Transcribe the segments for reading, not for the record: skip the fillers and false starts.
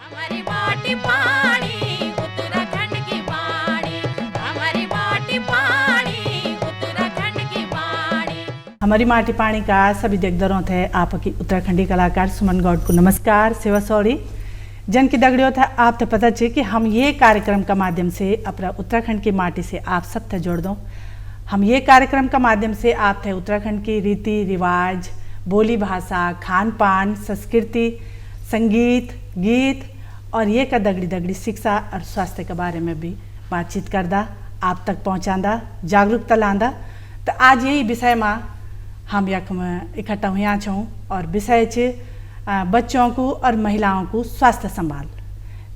हमारी माटी पानी उत्तराखंड की वाणी, हमारी माटी पानी उत्तराखंड की वाणी। हमारी माटी पानी का सभी देखदरों थे आपकी उत्तराखंडी कलाकार सुमन गौड को नमस्कार सेवा सौरी जन की दगड़ियों था आप तो पता चे कि हम ये कार्यक्रम का माध्यम से अपना उत्तराखंड की माटी से आप सब थे जोड़ दो। हम ये कार्यक्रम का माध्यम से आप थे उत्तराखंड की रीति रिवाज, बोली भाषा, खान पान, संस्कृति, संगीत, गीत और ये का दगड़ी दगड़ी शिक्षा और स्वास्थ्य के बारे में भी बातचीत करदा, आप तक पहुँचादा, जागरूकता लादा। तो आज यही विषय में हम यख में इकट्ठा हुआ छूँ और विषय चे बच्चों को और महिलाओं को स्वास्थ्य संभाल।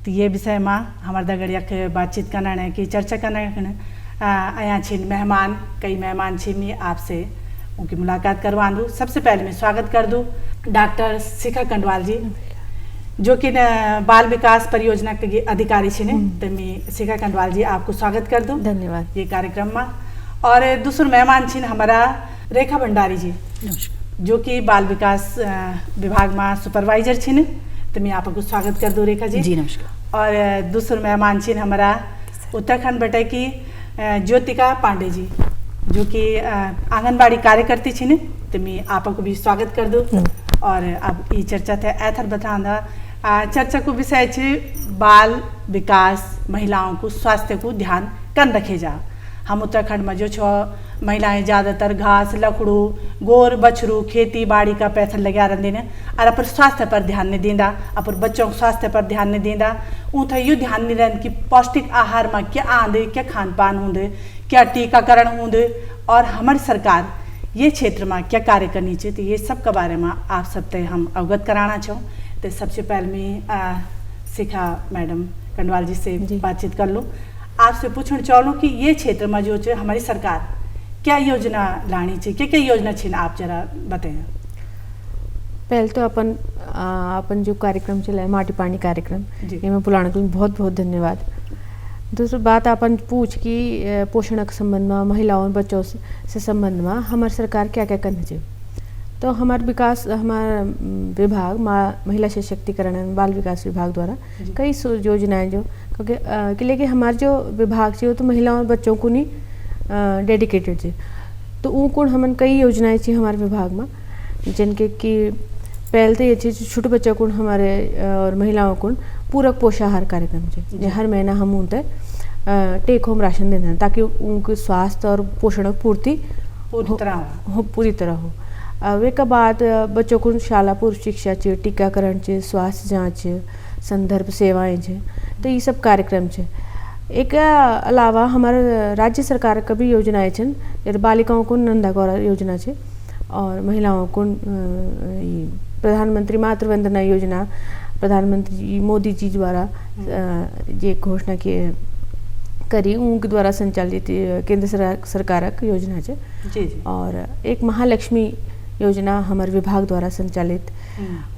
तो ये विषय में हमारे दगड़ यख बातचीत करना है कि चर्चा करना आया छिन मेहमान, कई मेहमान छिन मैं आपसे उनकी मुलाकात करवा दूँ। सबसे पहले मैं स्वागत कर दूँ डॉक्टर शिखा कंडवाल जी जो कि बाल विकास परियोजना के अधिकारी छिन। तो मैं शिखा कंडवाल जी आपको स्वागत कर दूँ, धन्यवाद ये कार्यक्रम में। और दूसरा मेहमान छिन हमारा रेखा भंडारी जी जो कि बाल विकास विभाग में सुपरवाइजर छिन। तो मैं आपको स्वागत कर दूँ रेखा जी। जी नमस्कार। और दूसरा मेहमान छिन हमारा उत्तराखंड बटे की ज्योतिका पांडे जी जो कि आंगनबाड़ी कार्यकर्ती छिन। तो मैं आपको भी स्वागत कर दूँ। और अब ये चर्चा थे ऐथर बताना चर्चा को विषय छे बाल विकास, महिलाओं को स्वास्थ्य को ध्यान कन रखे जा। हम उत्तराखंड में जो छो महिलाएं ज़्यादातर घास, लकड़ू, गोर बछरू, खेती बाड़ी का पैसा लगा रही ने और अपन स्वास्थ्य पर ध्यान नहीं देंदा, अपन बच्चों के स्वास्थ्य पर ध्यान नहीं देंदा। ऊँथ यो ध्यान नहीं रहन कि पौष्टिक आहार में क्या आंदे, क्या खान पान होंदे, क्या टीकाकरण होंदे और हमारी सरकार ये क्षेत्र में क्या कार्य करनी चाहिए। तो ये सब के बारे में आप सबसे हम अवगत कराना चाहूँ। तो सबसे पहले मैं शिखा मैडम कंडवाल जी से बातचीत कर लूँ। आपसे पूछना चाहूँ कि ये क्षेत्र में जो है हमारी सरकार क्या योजना लानी चाहिए, क्या योजना छिन आप जरा बताएं। पहले तो अपन जो कार्यक्रम चला है माटी पानी कार्यक्रम ये मैं बुलाने के लिए बहुत बहुत धन्यवाद। दूसरी बात अपन पूछ कि पोषण के संबंध में, महिलाओं और बच्चों से संबंध में हमारी सरकार क्या क्या करनी चाहिए। तो हमारा विकास, हमारा विभाग महिला सशक्तिकरण बाल विकास विभाग द्वारा कई योजनाएं जो क्योंकि लेकिन हमारे जो विभाग से वो तो महिलाओं और बच्चों को नहीं डेडिकेटेड है। तो वो कौन हमन कई योजनाएं चाहिए हमारे विभाग में जिनके कि पहले तो ये चीज़ छोटे बच्चों को हमारे और महिलाओं को पूरक पोषाहार कार्यक्रम है। हर महीना हम उनते टेक होम राशन देते हैं ताकि उनके स्वास्थ्य और पोषण पूर्ति पूरी तरह हो। वे के बाद बच्चों को शाला पूर्व शिक्षा चाहिए, टीकाकरण चाहिए, स्वास्थ्य जाँच, संदर्भ सेवाएं है। तो ये सब कार्यक्रम है। एक अलावा हमारे राज्य सरकार का भी योजनाएं छन जैसे बालिकाओं को नंदा गौरव योजना है और महिलाओं को प्रधानमंत्री मातृ वंदना योजना प्रधानमंत्री मोदी जी द्वारा ये घोषणा की करी उनके द्वारा संचालित केंद्र सरकार की योजना है। जी। और एक महालक्ष्मी योजना हमारे विभाग द्वारा संचालित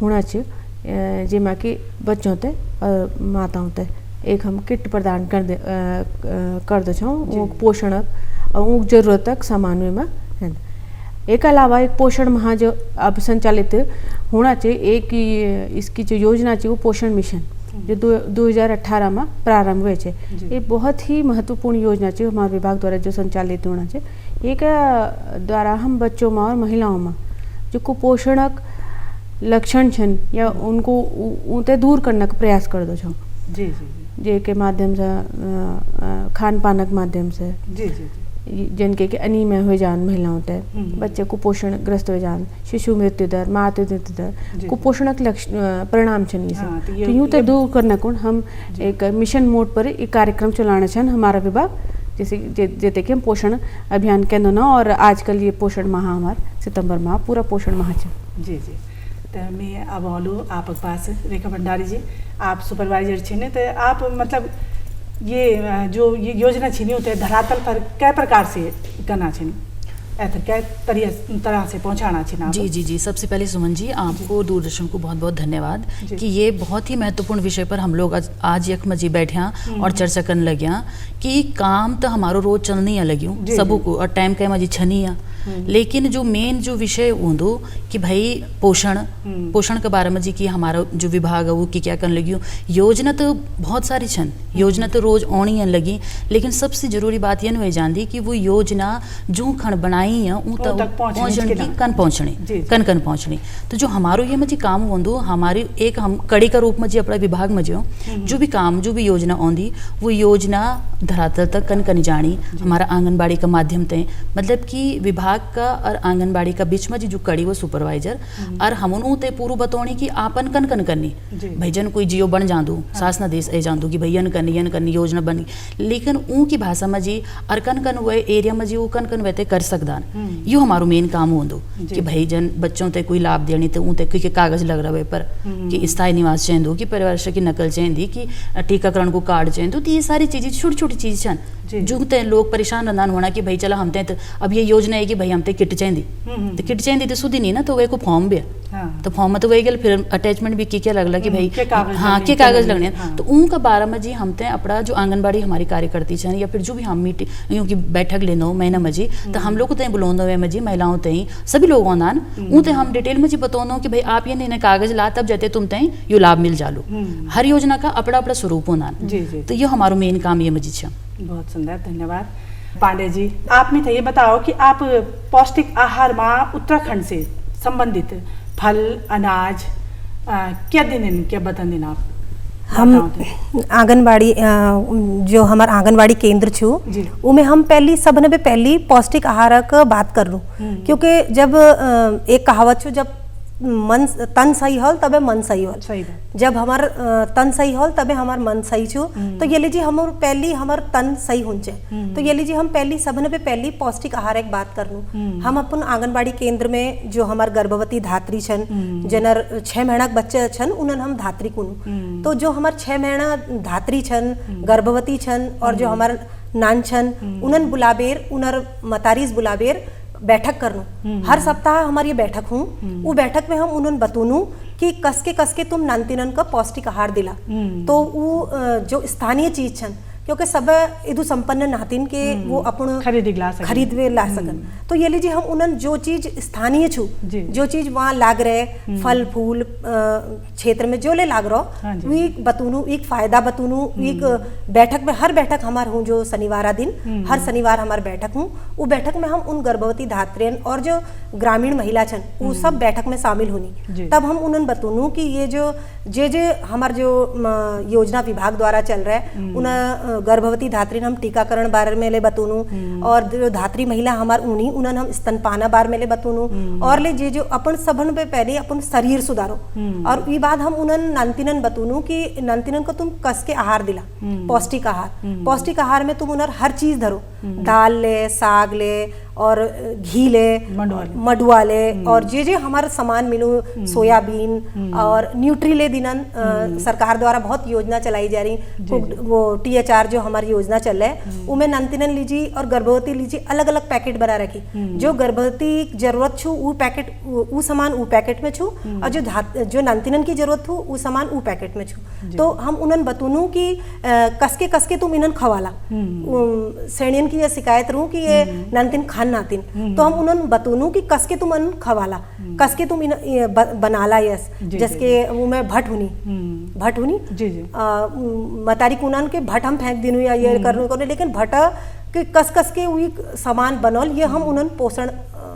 होना चाहिए जिसमें कि बच्चों ते और माताओं ते एक हम किट प्रदान कर दे छो पोषण और जरूरत सामान में है। एक अलावा एक पोषण माह जो अब संचालित होना चाहिए। एक इसकी जो योजना चाहिए वो पोषण मिशन जो 2018 में प्रारंभ हुए थे। ये बहुत ही महत्वपूर्ण योजना चाहिए हमारे विभाग द्वारा जो संचालित होना चाहिए। एक द्वारा हम बच्चों में और महिलाओं में जो कुपोषणक लक्षण छन या उनको उते दूर करने का प्रयास कर दो छो। जी जी जे के माध्यम से खान पानक माध्यम से जी जी जिनके कि अनीमिया हो जान महिलाओं ते बच्चे कुपोषण ग्रस्त हो जान, शिशु मृत्यु दर, मातृ मृत्यु दर कुपोषणक परिणाम छन ये सब। तो यूँ तो दूर करने को हम एक मिशन मोड पर एक कार्यक्रम चलाना छन हमारा विभाग जैसे कि हम पोषण अभियान केंद्र न और आजकल ये पोषण माह हमारे सितंबर माह पूरा पोषण माह है। जी जी। तो मैं अब बोलूँ आप पास रेखा भंडारी जी, आप सुपरवाइजर छिने तो आप मतलब ये जो ये योजना छिनी होते है धरातल पर कै प्रकार से करना छिनी। ऐसे क्या तरह से पहुंचाना चाहिए? जी जी जी, सबसे पहले सुमन जी आपको दूरदर्शन को बहुत बहुत धन्यवाद कि ये बहुत ही महत्वपूर्ण विषय पर हम लोग आज यक मजी बैठे हैं और चर्चा करने लगे हैं कि काम तो हमारो रोज चलनी है लगी सबू को और टाइम का मजी छनी है, लेकिन जो मेन जो विषय होंदो कि भाई पोषण के बारे में जी कि हमारा जो विभाग है वो कि क्या करने लगी योजना तो बहुत सारी छन, योजना तो रोज आनी है लगी, लेकिन सबसे जरूरी बात यह नहीं जानती कि वो योजना जो खण बनाई है ऊ तक पहुंचने की कन पहुंचनी। तो जो हमारो ये मजी काम होंदो हमारी एक हम कड़ी का रूप में जी अपना विभाग में जो भी काम जो भी योजना आंदी वो योजना धरातल तक कन जानी हमारा आंगनबाड़ी का माध्यम ते, मतलब कि विभाग का और आंगनबाड़ी का बीच में जो कड़ी वो सुपरवाइजर और हमनू ते पूरू बतौनी कि आपन कन करनी भैजन कोई जियो बन जादू सास न देश ए जादू कि भैया यन करनी योजना बनी, लेकिन ऊ की भाषा में जी और कन वो एरिया में जी वो कन वैते कर सकदान। यो हमारो मेन काम होंदो कि भैजन बच्चों ते कोई लाभ देनी तो ऊ ते कोई कागज लग रहा है पर कि स्थायी निवास चाहिए कि परिवार की नकल चाहिए कि टीकाकरण को कार्ड चाहिए, तो ये सारी चीजें छोटी छोटी चीज छन जो ते लोग परेशान रंदान होना कि भाई चला हम ते अब ये योजना है कि भाई हम ते किट चाहिए तो किट चाहिए तो सुधी नहीं ना, तो वे को फॉर्म भी तो फॉर्म में तो वही गल फिर अटैचमेंट भी क्या लगला कि भाई हाँ के कागज लगने तो उनका बारह में जी हम ते अपना जो आंगनबाड़ी हमारी कार्यकर्ती छन या फिर जो भी हम मीटिंग यूँ की बैठक लेनो महीना में जी तो हम लोग को बुलाओ में जी महिलाओं ते सभी लोग आंदान ऊ ते हम डिटेल में जी बताओ कि भाई आप ये नहीं कागज ला तब जाते तुम ते यो लाभ मिल जालो। हर योजना का अपना अपना स्वरूप होना, तो ये हमारो मेन काम ये मजी छा। बहुत सुंदर, धन्यवाद। पांडे जी, आप में ये बताओ कि आप पौष्टिक आहार में उत्तराखंड से संबंधित फल अनाज क्या दिन क्या बता दिन आप? हम आंगनबाड़ी जो हमार आंगनबाड़ी केंद्र छू उमें हम पहली पौष्टिक आहार का बात कर लूँ, क्योंकि जब एक कहावत छू जब मन तन सही होल तबे मन सही होल, जब हमार तन सही होल तबे हमार मन सही छू, तो ये लीजिए हम पहली हमार तन सही होंचे, तो ये लीजिए हम पहली पौष्टिक आहार एक बात कर लूँ। हम अपन आंगनबाड़ी केंद्र में जो हमार गर्भवती धात्री छन जनर 6 महीना बच्चे छन उन्हें हम धात्री कुनू, तो जो हमार 6 महीना धात्री छन गर्भवती छन और जो हमार नान छन उन्हें बुलाबेर उनर मतारीज बुलाबेर बैठक करनू। हर सप्ताह हमारी ये बैठक हूँ, वो बैठक में हम उन्होंने बतूनू कि कसके तुम नानतीनन का पौष्टिक आहार दिला, तो वो जो स्थानीय चीज छन क्योंकि सब इदु संपन्न नातिन के वो अपन खरीद वे ला सकन, तो ये लीजिए हम उन्हें जो चीज स्थानीय छू जो चीज वहाँ लाग रहे फल फूल क्षेत्र में जो ले लाग रहा वी बतूनू एक फायदा बतूनू एक बैठक में हर बैठक हमार हूँ जो शनिवार दिन हर शनिवार हमार बैठक हूँ, वो बैठक में हम उन गर्भवती धात्रियन और जो ग्रामीण महिला छन वो सब बैठक में शामिल होनी, तब हम उन्हें बतूनू कि ये जो जे हमार जो योजना विभाग द्वारा चल रहा है उन गर्भवती धात्री हम टीकाकरण बारे में ले बतूनू, और जो धात्री महिला हमार उन्हें हम स्तनपाना बार में ले बतूनू, और ले जो अपन सबन पे पहले अपन शरीर सुधारो, और ये बात हम उन्हें नानतीनन बतूनू कि नानतीनन को तुम कस के आहार दिला पौष्टिक आहार में तुम उन्हें हर चीज धरो, दाल ले साग ले और घी ले मडुआ ले और जे हमारे सामान मिलू सोयाबीन और न्यूट्री ले दिनन सरकार द्वारा बहुत योजना चलाई जा रही, वो THR जो हमारी योजना चल रहा है उमें नंतिनन लीजिए और गर्भवती लीजिए अलग अलग पैकेट बना रखी, जो गर्भवती जरूरत छू वो पैकेट वो सामान वो पैकेट में छू और जो नंतिनन की जरूरत हो वो सामान वो पैकेट में छू, तो हम उन्हें बतूनू कि कसके तुम इन्हन खवाला श्रेणियन की ये शिकायत रहूं कि ये नंतिन नातिन, तो हम उन्होंने बतूनू कि कसके तुम अन खवाला कसके तुम बनाला यस जैसे वो मैं भट हुनी जी मतारी कुनान के भट हम फेंक दिनू या ये करने, लेकिन भट के कस के वही सामान बनल ये हम उन्होंने पोषण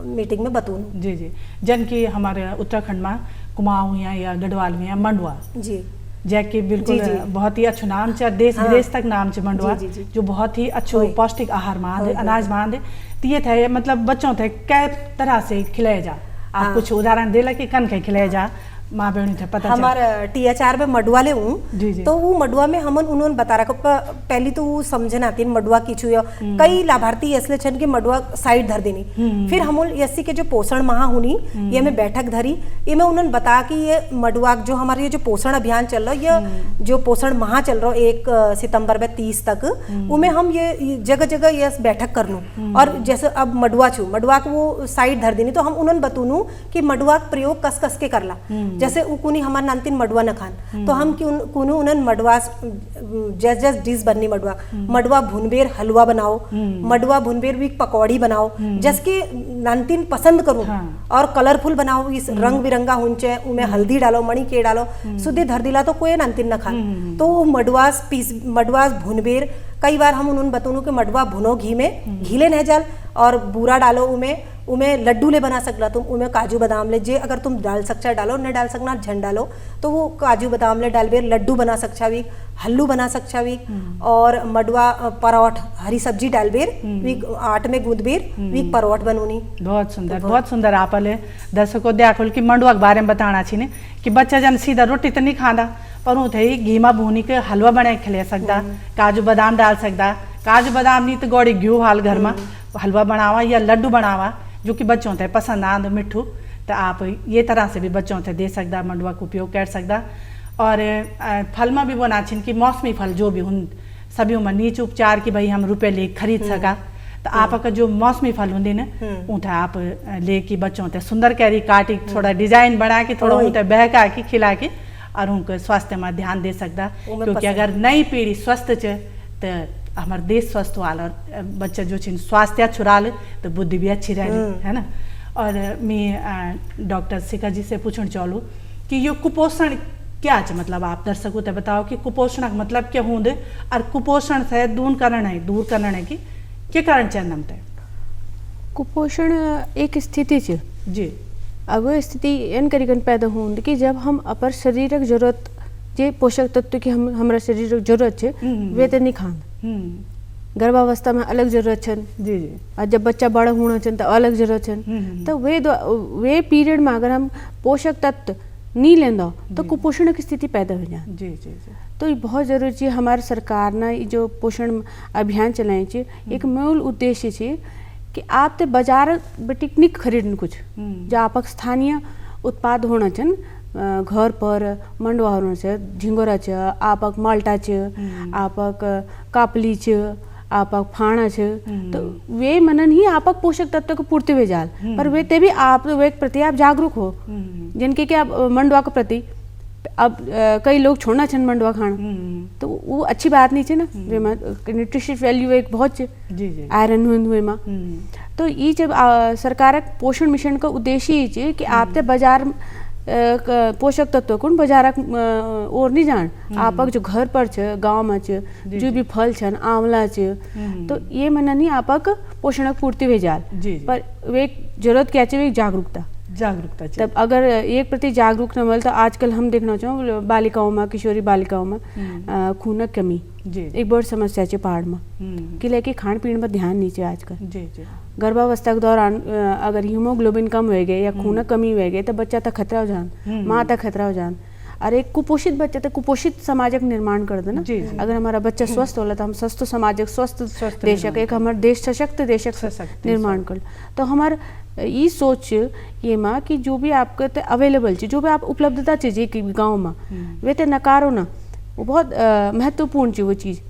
मीटिंग में बतूनू। जी जन की हमारे उत्तराखंड में कुमाऊं या गढ़वाल में या मंडवा जी जैके बिल्कुल बहुत ही अच्छो नाम च देश विदेश तक नाम च मंडवा जो बहुत ही अच्छो पौष्टिक आहार मांद अनाज मांद ये थे मतलब बच्चों थे कै तरह से खिलाया जा, आप कुछ उदाहरण दे कि कन के खिलाया जा माँ बहनी थे पता हमार THR में मडुआ ले जी, जी। तो वो मडुआ में हमन उन्होंने बता रखा पहली तो वो समझे ना तीन मडुआ की छुया कई लाभार्थी असले छन के मडुआ साइड धर देनी फिर हम यसी के जो पोषण माह हुनी ये में बैठक धरी ये में उन्होंने बता कि ये मडुआ जो हमारे ये जो पोषण अभियान चल रहा ये जो पोषण माह चल रहा 1 सितंबर में 30 तक उमें हम ये जगह जगह ये बैठक कर लूँ और जैसे अब मडुआ छू मडुआ को वो साइड धर देनी तो हम उन्होंने बतूनू कि मडुआ का प्रयोग कस कस के करला जैसे उकुनी हमार नानतीन मडुआ न खान तो हम कुनु उन्हन मडुआ जस जस डिश बननी मडुआ भुनबेर हलवा बनाओ मडुआ भुनबेर भी पकौड़ी बनाओ जसके नानतीन पसंद करूं और कलरफुल बनाओ इस रंग बिरंगा हुंचे उमें हल्दी डालो मणि के डालो सुधे धर दिला तो कोई नानतीन न खान तो मडुआ भुनबेर कई बार हम उन्होंने बताऊँ कि मडुआ भुनो घी में घी ले जल और बूरा डालो उमें लड्डू ले बना सकला तुम उमें काजू बादाम ले जे अगर तुम डाल सकचा डालो न डाल सकना झन डालो तो वो काजू बादाम ले डाल बेर लड्डू बना सकछा वी हल्लू बना सकछा वी और मडुआ परोठ हरी सब्जी डाल बेर वी आट में गूंद बेर वी परोठ बनूनी। बहुत सुंदर आपले दर्शकों देखो कि मंडुआ के बारे में बताना छी कि बच्चा जन सीधा रोटी तो नहीं खादा पर वो थे घी में भूनी के हलवा बना के खिले सकता काजू बादाम डाल सकता काजू बादाम नहीं तो गौड़ी घी हाल घर में हलवा बनावा या लड्डू बनावा जो कि बच्चों ते पसंद आंद मिठू तो आप ये तरह से भी बच्चों ते दे सकता मंडुआ का उपयोग कर सकता और फल में भी बना छिन कि मौसमी फल जो भी हुन सभी में नीच उपचार की भाई हम रुपये ले खरीद सका तो आपका जो मौसमी फल होंगे ना उठा आप ले कि बच्चों ते सुंदर कैरी काटी थोड़ा डिजाइन बना के थोड़ा उनते बहका के खिला के और उनको स्वास्थ्य में ध्यान दे सकता क्योंकि अगर नई पीढ़ी स्वस्थ च तो हमारे देश स्वस्थ वाल और बच्चा जो छिन स्वास्थ्य छुराल तो बुद्धि भी अच्छी रही है ना। और मैं डॉक्टर शिखा जी से पूछना चाहूँ कि ये कुपोषण क्या है मतलब आप दर्शकों को बताओ कि कुपोषण का मतलब क्या होंगे और कुपोषण से दूर करना है कि क्या कारण चरणम है कुपोषण एक स्थिति छ जी अब वो स्थिति इन करीकन पैदा होंगे कि जब हम अपर शरीरक जरूरत जे पोषक तत्व की हमारा शरीर जरूरत है वे तो नहीं खान गर्भावस्था में अलग जरूरत छन जी जी और जब बच्चा बड़ा होना छन तो अलग जरूरत छन तो वे पीरियड में अगर हम पोषक तत्व नहीं लेंदा तो कुपोषण की स्थिति पैदा हो जाए जी जी जी तो ये बहुत जरूरी है हमारे सरकार ना जो पोषण अभियान चलाए छे एक मूल उद्देश्य छे कि आप ते बाजार बटिक नहीं खरीदन कुछ जो आपक स्थानीय उत्पाद होना छन घर पर मंडवा होना छ झिंगोरा छ आपक माल्टा छ आपक कापली छ आपक फाणा छ तो वे मनन ही आपक पोषक तत्व को पूर्ति वे जाल पर वे ते भी आप वे प्रति आप जागरूक हो जिनके कि आप मंडवा के प्रति अब कई लोग छोड़ना छन मंडवा खाना तो वो अच्छी बात नहीं है ना वे में न्यूट्रिशन वैल्यू एक बहुत जी जी आयरन हुए में तो ये जब सरकार पोषण मिशन का उद्देश्य ये है कि आपते बाजार पोषक तत्व कौन बाजार और नहीं जान आपक जो घर पर छ गांव में छ जो भी फल छन आंवला छ तो ये मना नहीं आपक पोषण पूर्ति वे जाल पर वे जरूरत क्या चाहिए जागरूकता तब अगर एक प्रति जागरूक न मिल तो आजकल हम देखना चाहो बालिकाओं में किशोरी बालिकाओं में खून कमी एक बड़ी समस्या है पहाड़ में कि लेके खान पीन पर ध्यान नहीं चाहिए आजकल गर्भावस्था के दौरान अगर हीमोग्लोबिन कम हो गए या खून कमी हो गए तो बच्चा तक खतरा हो जान माँ तक खतरा हो जान और एक कुपोषित बच्चा तो कुपोषित समाजक निर्माण कर देना अगर हमारा बच्चा स्वस्थ होला तो हम स्वस्थ समाजक स्वस्थ देशक एक हमारे देश सशक्त देशक निर्माण कर तो हमारे ये सोच ये माँ कि जो भी आपके अवेलेबल चीज जो भी आप उपलब्धता चीज गाँव में वे तो नकारो ना वो बहुत महत्वपूर्ण चीज वो चीज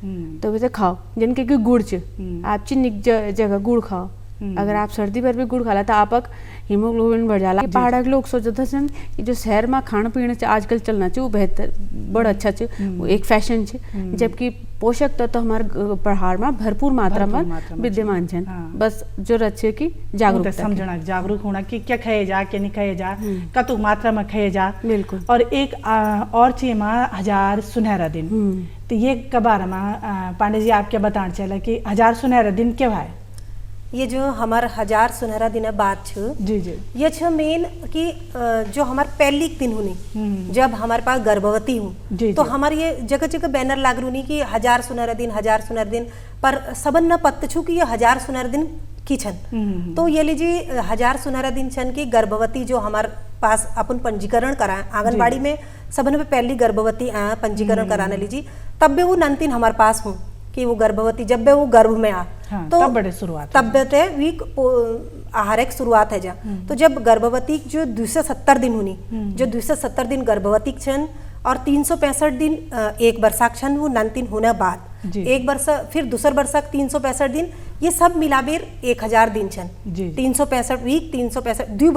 तो वैसे खाओ जिनके कि गुड़ च आप चिन्ह जगह गुड़ खाओ अगर आप सर्दी पर भी गुड़ खाला तो आपक हीमोग्लोबिन बढ़ जाला पहाड़ के लोग सोचते थे कि जो शहर में खाना पीना आजकल चलना चाहिए वो बेहतर बड़ा अच्छा चाहिए वो एक फैशन है जबकि पोषक तत्व तो हमारे पहाड़ में भरपूर मात्रा में विद्यमान है बस जरूरत है कि जागरूक समझना जागरूक होना कि क्या खाए जा क्या नहीं खाए जा कतुक मात्रा में खाए जा बिल्कुल और एक और चीज में 1000 सुनहरा दिन तो ये कबार में पांडे जी आप क्या बताना चला कि 1000 सुनहरा दिन क्या है ये जो हमार 1000 सुनहरा दिन बात छ जी जी ये छ मेन कि जो हमार पहली दिन हुनी जब हमारे पास गर्भवती हूँ तो हमारे ये जगह जगह बैनर लाग रूनी कि 1000 सुनहरा दिन पर सबन न पत्त छू कि ये 1000 सुनहरा दिन की छन तो ये लीजिए 1000 सुनहरा दिन छन की गर्भवती जो हमार पास अपन पंजीकरण कराएं आंगनबाड़ी में सबने पहली गर्भवती पंजीकरण कराने लीजिए, तब भी वो नंतिन हमारे पास हूँ कि वो गर्भवती जब भी वो गर्भ में आ तो तब बड़े शुरुआत तब बेटे वीक आहार एक शुरुआत है जा। तो जब गर्भवती जो 270 दिन हुनी, जो 270 दिन गर्भवती क्षण और 365 दिन एक वर्षा क्षण वो नंतिन होने बाद एक वर्ष फिर दूसर वर्षा 365 दिन, ये सब मिलाबेर 1000 दिन छन। 365 वीक 365 2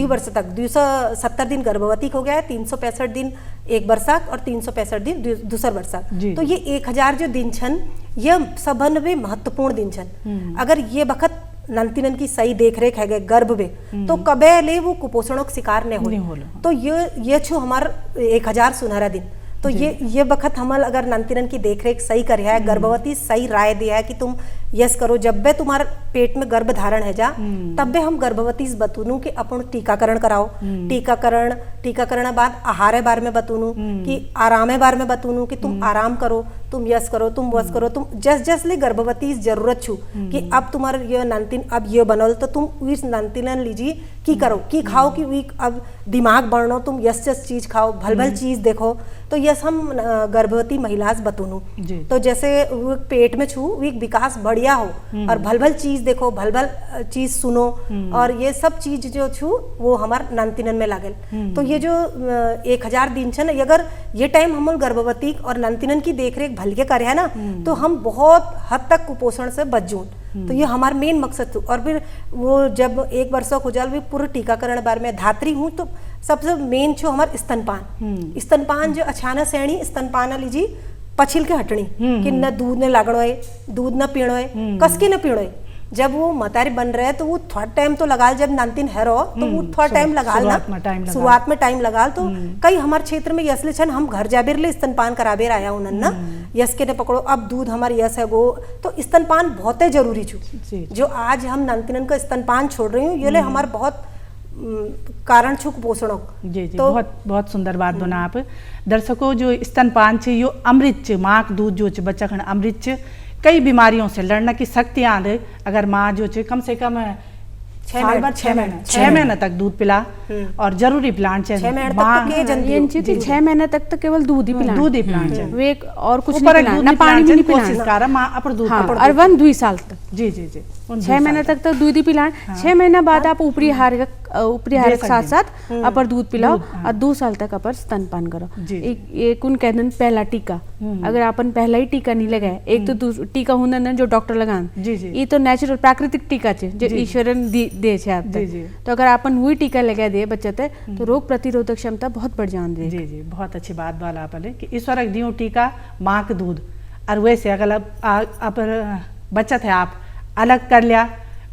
वर्ष तक 270 दिन गर्भवती हो गया है, 365 दिन एक वर्षाक और 365 दिन दूसर वर्षाक। तो ये 1000 जो दिन छन ये सबन में महत्वपूर्ण दिन छन। अगर ये वक्त नंतिनन की सही देखरेख है गर्भ में तो कबे ले वो कुपोषणों का शिकार नहीं हो। तो ये छो हमार 1000 सुनहरा दिन। तो ये वक्त हमल अगर नंतिनन की देखरेख सही कर है, गर्भवती सही राय दिया है कि तुम यस करो, जब बे तुम्हारे पेट में गर्भ धारण है जा तब बे हम गर्भवती से बतूनू कि अपन टीकाकरण कराओ। टीकाकरण बाद आहार बारे में बतूनू कि आराम बारे में बतूनू कि तुम आराम करो, तुम यस करो, तुम वस करो, तुम जस ले गर्भवती जरूरत छू कि अब तुम्हारे ये नंतिन अब ये बनल तो तुम इस नंतिनन लीजिए की करो की खाओ कि वीक अब दिमाग बढ़नो, तुम यस चीज खाओ, भल चीज देखो। तो यस हम गर्भवती महिला से बतूनू। तो जैसे वो पेट में छू वीक विकास बढ़िया हो और भल चीज देखो, भल चीज सुनो और ये सब चीज जो छू वो हमार नंतिनन में लागल। तो ये जो 1000 दिन छन अगर ये टाइम हम गर्भवती और नंतिनन की देखरेख भलके करे है ना तो हम बहुत हद तक कुपोषण से बच जून। तो ये हमारा मेन मकसद था। और फिर वो जब एक वर्ष हो जाल भी पूरे टीकाकरण बारे में धात्री हूँ तो सबसे मेन छो हमार स्तनपान जो अचानक श्रेणी स्तनपान लीजिए पछिल के हटनी कि न दूध ने लागणो है, दूध न पीणो है, कसके न पीणो है। जब वो मतारी बन रहे हैं तो वो थोड़ा टाइम तो लगा, जब नंतिन हैरो तो वो थोड़ा टाइम लगा ना, शुरुआत में टाइम लगा। तो कई हमारे क्षेत्र में यसले छन हम घर जाबेर ले स्तनपान कराबेर आया उनन ना यस के ने पकड़ो अब दूध हमारे यस है वो। तो स्तनपान बहुत ही जरूरी छू। जो आज हम नंतिनन का स्तनपान छोड़ रही हूँ ये ले हमारे बहुत कारण छू कुपोषणों। जी तो बहुत बहुत सुंदर बात बोना आप। दर्शकों जो स्तनपान छे यो अमृत छे, माँ का दूध जो छे बच्चा खन अमृत छे, कई बीमारियों से लड़ने की शक्ति आंदे अगर माँ जो छे कम से कम 6 महीने तक दूध पिला और जरूरी पिलाना चाहिए। 6 महीने तक तो केवल दूध ही पिलाना चाहिए, वे और कुछ नहीं पिलाना, ना पानी भी नहीं पिलाना। माँ अपर दूध और 1-2 साल तक। जी 6 महीने तक तो दूध ही पिलाना। 6 महीने बाद आप ऊपरी आहार के साथ साथ अपर दूध पिलाओ और 2 साल तक अपर स्तनपान करो। एक उन कहते पहला टीका अगर अपन पहला ही टीका नहीं लगाए, एक तो टीका होना ना जो डॉक्टर लगान ये तो नेचुरल प्राकृतिक टीका छे जो ईश्वरन दे छे आप तक। तो अगर अपन वही टीका लगा दे बच्चे तो रोग प्रतिरोधक क्षमता बहुत बढ़ जान दे। जी बहुत अच्छी बात बोला आपने कि ईश्वर दियो टीका माँ के दूध और वैसे अगर अपर बचत है आप अलग कर लिया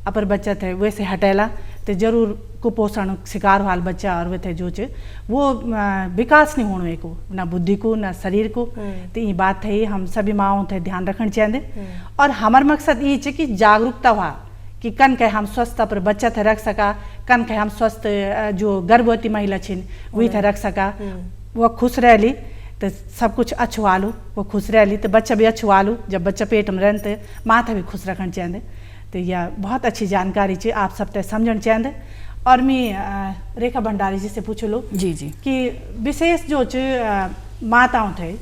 अपर बचत है वैसे हटेला तो जरूर कुपोषण शिकार वाल बच्चा और वे थे जो चे वो विकास नहीं होने को ना बुद्धि को ना शरीर को। तो ये बात है हम सभी माओ थे ध्यान रखना चाहिए। और हमार मकसद ये चे कि जागरूकता हुआ कि कन के हम स्वस्थ पर बच्चा थे रख सका, कन के हम स्वस्थ जो गर्भवती महिला छिन वही थे रख सका, वो खुश रह ली तो सब कुछ अच्छुआ लू, वो खुश रह ली तो बच्चा भी अच्छुआ लू, जब बच्चा पेट में रहते माथा भी खुश रखना चाहिए। तो यह बहुत अच्छी जानकारी चे आप सब ते समझना चाहिए। और मैं रेखा भंडारी जी से पूछ लो जी कि विशेष जो माताओं थे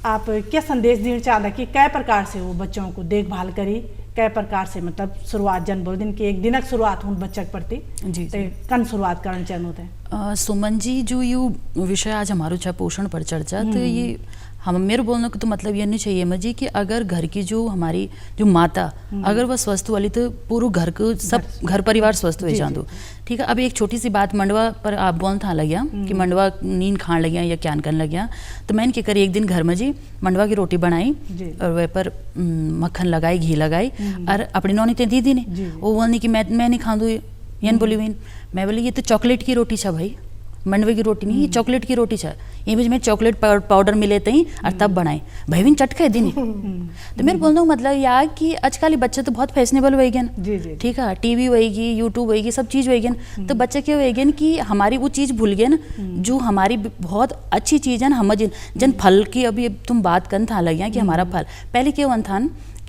आप क्या संदेश देना चाहते कि कै प्रकार से वो बच्चों को देखभाल करी, कै प्रकार से मतलब शुरुआत जन्म दिन की एक दिनक शुरुआत हो बच्चे के प्रति जी कन शुरुआत करना चाहिए होते सुमन जी जो यू विषय आज हमारो छा पोषण पर चर्चा तो ये हम मेरे बोलने को तो मतलब ये नहीं चाहिए मुझे कि अगर घर की जो हमारी जो माता अगर वह स्वस्थ वाली तो पूरा घर को सब घर परिवार स्वस्थ हो जाए। ठीक है। अब एक छोटी सी बात मंडवा पर आप बोल था लग गया कि मंडवा नींद खान लग गया या क्या करने लग गया तो मैंने क्या करी एक दिन घर में जी मंडवा की रोटी बनाई और वह पर मक्खन लगाई घी लगाई और अपनी नौनी ते दीदी ने वो बोलनी कि मैं नहीं खा दूँ ये बोली वीन मैं बोली ये तो चॉकलेट की रोटी छा भाई मंडवे की रोटी नहीं ये चॉकलेट की रोटी छा ये बीच में चॉकलेट पाउडर मिले तई और तब बनाए भाई बिन चटके दिन तो मेरे बोलने का मतलब यार कि आजकल बच्चे तो बहुत फैशनेबल हो गए। ठीक है। टीवी होएगी यूट्यूब होएगी सब चीज़ होएगी तो बच्चे क्या होएगी कि हमारी वो चीज़ भूल गए ना जो हमारी बहुत अच्छी चीज़ है ना हम जन फल की अभी तुम बात करन था लग गया कि हमारा फल पहले क्या हुआ था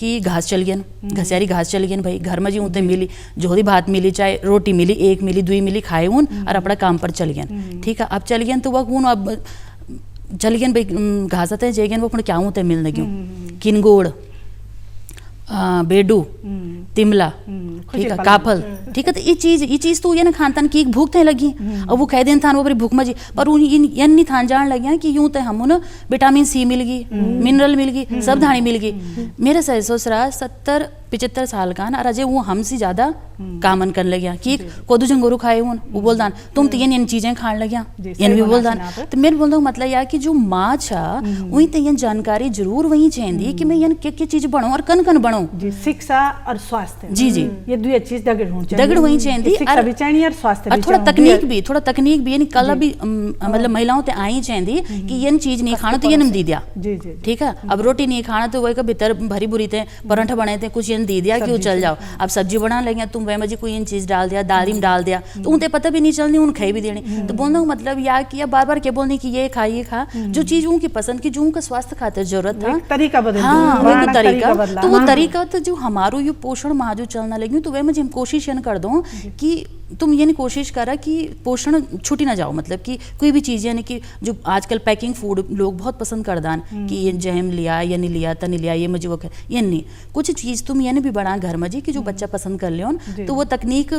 कि घास चल गया घसियारी घास चल गया भाई घर में जी उते मिली जोहरी भात मिली चाहे रोटी मिली एक मिली दुई मिली खाए उन और अपना काम पर चल गया ठीक है। अब चल गया तो वह कौन अब चल गया भाई घास आते जे गया वो अपने क्या होते मिलने क्यों किनगोड़ बेडू तिमला ठीक है काफल ठीक है। तो ये चीज तो ये ना खानतान की भूख थे लगी और वो कह देन थान वो बड़ी भूख मजी पर उन ये नहीं थान जान लगे कि यूं तो हम ना विटामिन सी मिल गई मिनरल मिल गई सब धानी मिल गई। मेरे ससुरा 70-75 साल का ना अजय वो हमसे ज्यादा कामन करने लगे कि कोदू जंगोरू खाए वो बोलदान तुम तो ये चीजें खाने लगे ये भी बोलदान। तो मेरे बोलने का मतलब यार कि जो माँ छा वही तो ये जानकारी जरूर वही चाहिए कि मैं ये क्या चीज बनूं और कन कन बनूं जी शिक्षा और स्वास्थ्य जी जी ये दुई चीज दगड़ वही चाहिए शिक्षा भी चाहिए और स्वास्थ्य भी थोड़ा तकनीक भी यानी कल भी मतलब महिलाओं ते आई चाहिए कि ये चीज नहीं खाना तो ये नहीं दी दिया ठीक है। अब रोटी नहीं खाना तो वही का भीतर भरी बुरी थे पराठा बने थे कुछ ये दे दिया कि वो चल जाओ। अब सब्जी बना लेंगे तुम वह मजी कोई चीज डाल दिया दाल में डाल दिया तो उनते पता भी नहीं चलनी उन खाई भी देनी। तो बोलने का मतलब यार कि बार बार क्या बोलने की ये खा जो चीज उनकी पसंद की जो उनका स्वास्थ्य खातिर जरूरत था तरीका बदल हाँ वही तरीका तो वो तरीका तो जो हमारो ये पोषण माँ जो चलना लगी तो वह मुझे हम कोशिश ये कर दो कि तुम ये नहीं कोशिश करा कि पोषण छूटी ना जाओ मतलब कि कोई भी चीज़ यानी कि जो आजकल पैकिंग फूड लोग बहुत पसंद कर दान कि ये जैम लिया या नहीं लिया तनी लिया ये मुझे वो ये नहीं कुछ चीज़ तुम ये नहीं भी बना घर में जी कि जो बच्चा पसंद कर ले तो वो तकनीक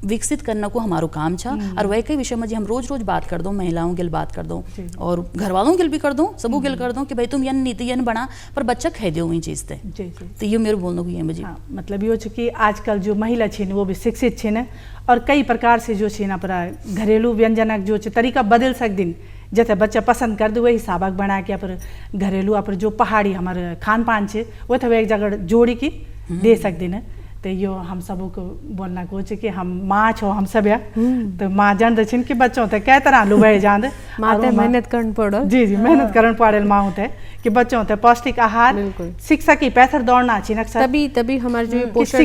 विकसित करना को हमारो काम छा। और वह कई विषय में हम रोज बात कर दो महिलाओं के बात कर दो और घर वालों के भी कर दो सबों के कर दो कि भाई तुम यन नीति यन बना पर बच्चा खै दो वही चीज थे तो ये मेरे बोलने को ये मुझे मतलब ये कि आजकल जो महिला छिन वो भी शिक्षित छिन और कई प्रकार से जो छिन अपना घरेलू व्यंजनक जो तरीका बदल सकदिन जैसे बच्चा पसंद कर दो वही हिसाबक बना के अपर घरेलू अपर जो पहाड़ी हमारे खान पान छे वो तो एक जगह जोड़ी की दे सकदिन। तो यो हम सबों को बोलना को कि हम माँ छो हम सब या तो माँ जान दे कि बच्चों ते कै तरह लुबे जान माते मेहनत करन पड़ो जी मेहनत करन पड़े माँ होते कि बच्चों ते पौष्टिक आहार शिक्षक की पैथर दौड़ना चाहिए अक्सर तभी हमारे जो पोषण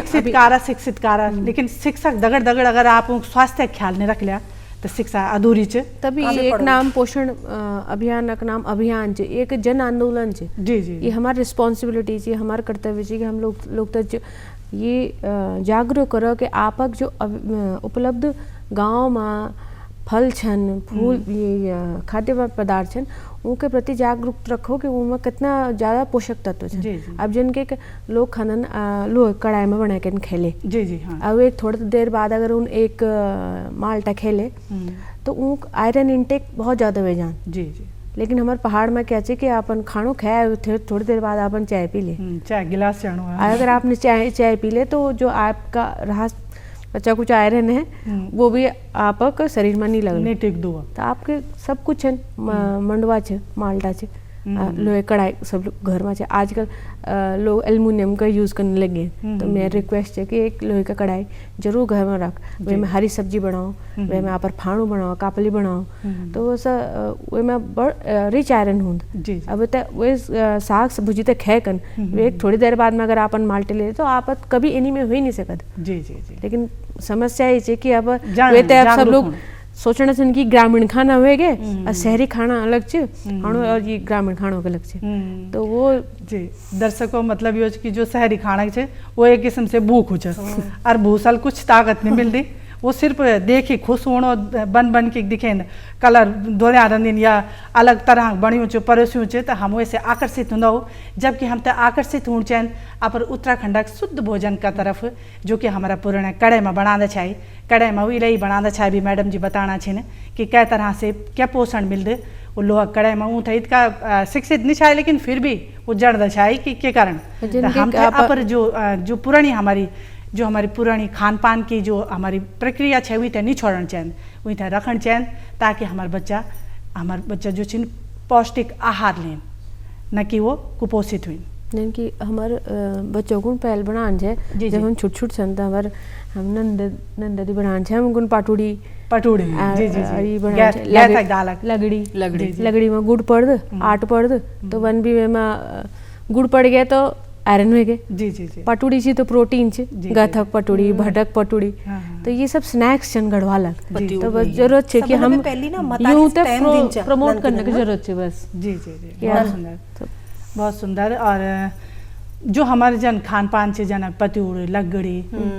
शिक्षित कारा लेकिन शिक्षक दगड़ अगर आप स्वास्थ्य ख्याल नहीं रख लिया तो शिक्षा अधूरी च तभी एक नाम पोषण अभियान का नाम अभियान च एक जन आंदोलन च जी ये हमारी रिस्पॉन्सिबिलिटी है हमारा कर्तव्य है कि हम लोग तक ये जागरूक करो कि आपक जो उपलब्ध गांव में फल छन फूल ये खाद्य पदार्थ छन उनके प्रति जागरूक रखो कि उनमें कितना ज़्यादा पोषक तत्व छन। अब जिनके लोग खानन लोग कढ़ाई में बना के खेले जी हाँ। अब एक थोड़ी देर बाद अगर उन एक माल्टा खेले तो उन आयरन इनटेक बहुत ज़्यादा हो जान जी लेकिन हमारे पहाड़ में क्या चाहिए कि अपन खानो खाए थोड़ी देर बाद अपन चाय पी ले चाय गिलास चाणो अगर आपने चाय पी ले तो जो आपका रहा बच्चा कुछ आयरन है वो भी आपका शरीर में नहीं लगने टिक दो तो आपके सब कुछ है मंडवा छे माल्टा छे लोहे कढ़ाई सब घर में आजकल लोग एल्युमिनियम का यूज़ करने लगे तो मेरा रिक्वेस्ट है कि एक लोहे का कढ़ाई जरूर घर में रख वे में हरी सब्जी बनाओ वे में आप फाणू बनाओ कापली बनाओ तो वो वे में बड़ रिच आयरन हूँ अब वे साग भुजी तक खे कन वे थोड़ी देर बाद में अगर आपन माल्टे ले तो आप कभी इन्हीं में हो ही नहीं सकत जी लेकिन समस्या ये कि अब वे सब लोग सोचना चाहिए कि ग्रामीण खाना हुएगे और शहरी खाना अलग च और ये ग्रामीण खानों का अलग च तो वो जी दर्शकों मतलब ये कि जो शहरी खाना है वो एक किस्म से भूख हो और भूसल कुछ ताकत नहीं मिलती वो सिर्फ देखी खुश होनो बन के दिखे कलर दोहरा रंदीन या अलग तरह बणियों चो परोसियों चे तो हम वैसे आकर्षित हों जबकि हम तो आकर्षित हों चैन अपर उत्तराखंड शुद्ध भोजन का तरफ जो कि हमारा पुराना कड़े में बनाना चाहिए कड़े में वही रही बनाना चाहिए भी मैडम जी बताना चाहिए कि कै तरह से क्या पोषण मिलते वो लोहा कड़े में ऊँ था इतका शिक्षित नहीं चाहिए लेकिन फिर भी वो जड़ दछाई कि के कारण हम अपर जो पुरानी हमारी पुरानी खान पान की जो हमारी प्रक्रिया है वही नहीं छोड़ना चाहिए वही रखना चाहिए ताकि हमारा बच्चा जो छिन पौष्टिक आहार लें न कि वो कुपोषित हुई जन कि हमारे बच्चों को पहल बनान है जब हम छुट छन हमारे हम नंदी बनान है हम गुण पाटूड़ी लगड़ी में गुड़ पड़ द आट पड़ द तो वन भी में गुड़ पड़ गया तो आयरन हो गए जी पटुड़ी छी तो प्रोटीन छी गथक पटुड़ी भटक पटुड़ी तो ये सब स्नैक्स छन गढ़वालक तो बस जरूरत है कि हम यूं तो प्रमोट करने की जरूरत है बस जी बहुत सुंदर और जो हमारे जन खान पान से जन पत्यूड़ लगड़ी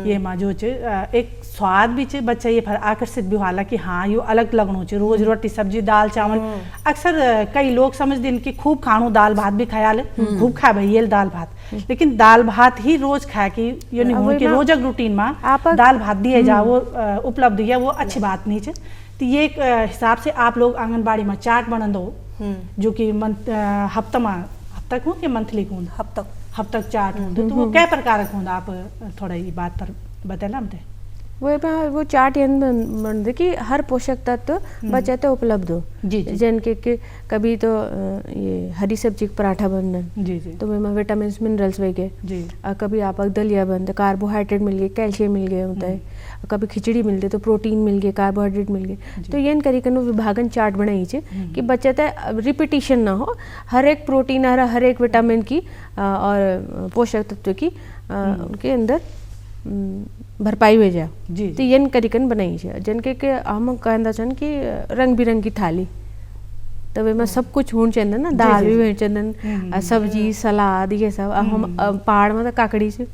ये में जो एक स्वाद भी चे बच्चा ये फर आकर्षित भी होला कि हाँ यो अलग लगनो चे रोज रोटी सब्जी दाल चावल अक्सर कई लोग समझ दिन कि खूब खाणु दाल भात भी खाया ले खूब खा भाई ये दाल भात लेकिन दाल भात ही रोज खाए कि यो नहीं हो कि रोजक रूटीन में दाल भात दिए जा वो उपलब्ध है वो अच्छी बात नहीं चे। तो ये एक हिसाब से आप लोग आंगनबाड़ी में चार्ट बना दो जो कि हफ्ता को कि मंथली को हफ्ता चार्ट होंगे तो वो क्या प्रकार का होंगे आप थोड़ा ये बात पर बतेला हमते वो चार्ट ये बन कि हर पोषक तत्व बच्चे तो उपलब्ध हो जन के कभी तो ये हरी सब्जी का पराठा बनना तो में विटामिन मिनरल्स वे गए कभी आप दलिया बनते कार्बोहाइड्रेट मिल गए कैल्शियम मिल गए होता है कभी खिचड़ी मिल गई तो प्रोटीन मिल गए कार्बोहाइड्रेट मिल गए तो ये करी विभागन चार्ट बनाई छे कि बच्चे तो रिपीटिशन ना हो हर एक प्रोटीन हर एक विटामिन की और पोषक तत्व की उनके अंदर भरपाई हो जा तो ये करिकन बनाई है जन के हम कहना चन कि रंग बिरंगी थाली तो वे में सब कुछ होना चाहिए ना दाल भी होनी चाहिए सब्जी सलाद ये सब हम पहाड़ में तो काकड़ी से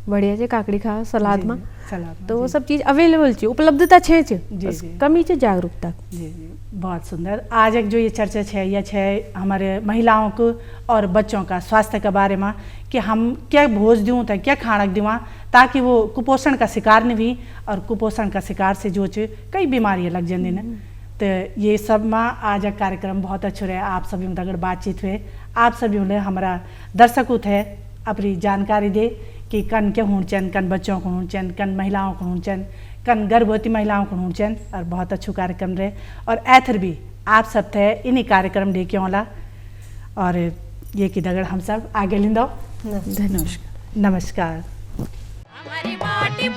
बढ़िया से काकड़ी खा सलाद में तो वो सब चीज अवेलेबल छे उपलब्धता छे कमी छे जागरूकता जी बहुत सुंदर आज एक जो ये चर्चा है यह है हमारे महिलाओं को और बच्चों का स्वास्थ्य के बारे में कि हम क्या भोज दूँ तो क्या खाना दूँ ताकि वो कुपोषण का शिकार नहीं भी और कुपोषण का शिकार से जो कई बीमारियाँ लग जाती ना तो ये सब में आज का कार्यक्रम बहुत अच्छा रहे आप सभी में अगर बातचीत हुए आप सभी ने हमारा दर्शकों थे अपनी जानकारी दे कि कन क्या होना चाहिए कन बच्चों को होना चाहिए कन महिलाओं को होना चाहिए कन गर्भवती महिलाओं को होना चाहिए और बहुत अच्छा कार्यक्रम रहे और ऐथर भी आप सब थे इन्हीं कार्यक्रम दे के होला और ये कि दगड़ हम सब आगे लिंदो नमस्कार नमस्कार हमारी माटी